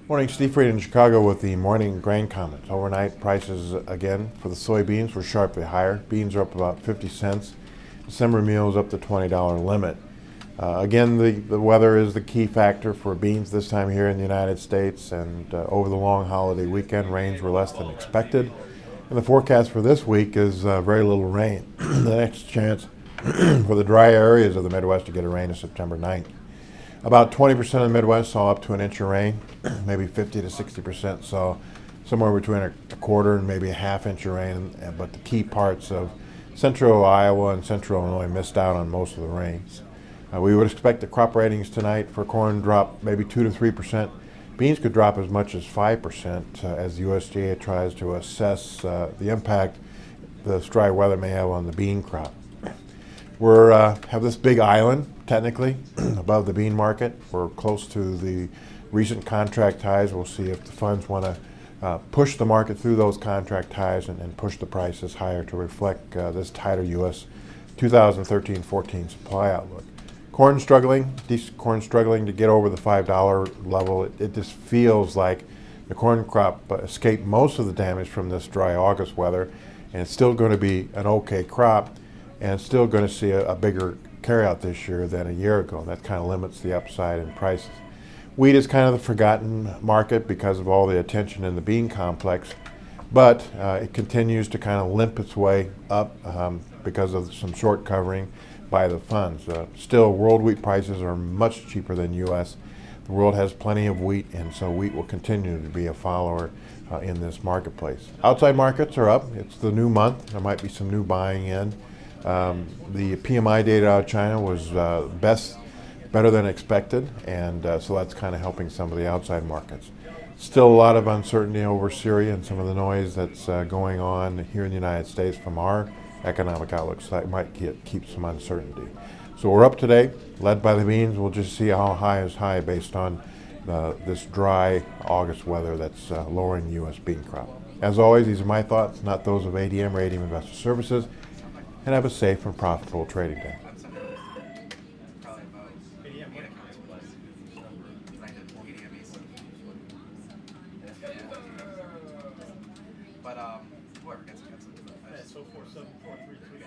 Morning, Steve Fried in Chicago with the morning grain comments. Overnight prices again for the soybeans were sharply higher. Beans are up about 50 cents. December meal is up to $20 limit. Again, the weather is the key factor for beans this time here in the United States, and over the long holiday weekend, rains were less than expected. And the forecast for this week is very little rain. The next chance for the dry areas of the Midwest to get a rain is September 9th. About 20% of the Midwest saw up to an inch of rain, maybe 50 to 60% saw somewhere between a quarter and maybe a half inch of rain, but the key parts of central Iowa and central Illinois missed out on most of the rains. We would expect the crop ratings tonight for corn drop maybe 2 to 3%. Beans could drop as much as 5% as the USDA tries to assess the impact this dry weather may have on the bean crop. We have this big island, technically, above the bean market. We're close to the recent contract highs. We'll see if the funds want to push the market through those contract highs and push the prices higher to reflect this tighter U.S. 2013-14 supply outlook. Corn struggling to get over the $5 level. It just feels like the corn crop escaped most of the damage from this dry August weather, and it's still going to be an okay crop, and it's still going to see a bigger carryout this year than a year ago. That kind of limits the upside in prices. Wheat is kind of the forgotten market because of all the attention in the bean complex, but it continues to kind of limp its way up because of some short covering by the funds. Still, world wheat prices are much cheaper than U.S. The world has plenty of wheat, and so wheat will continue to be a follower in this marketplace. Outside markets are up. It's the new month. There might be some new buying in. The PMI data out of China was better than expected, and so that's kind of helping some of the outside markets. Still a lot of uncertainty over Syria and some of the noise that's going on here in the United States from our economic outlook, so that might keep some uncertainty. So we're up today, led by the beans. We'll just see how high is high based on this dry August weather that's lowering the U.S. bean crop. As always, these are my thoughts, not those of ADM or ADM Investor Services, and have a safe and profitable trading day. But whoever gets it. So 47433.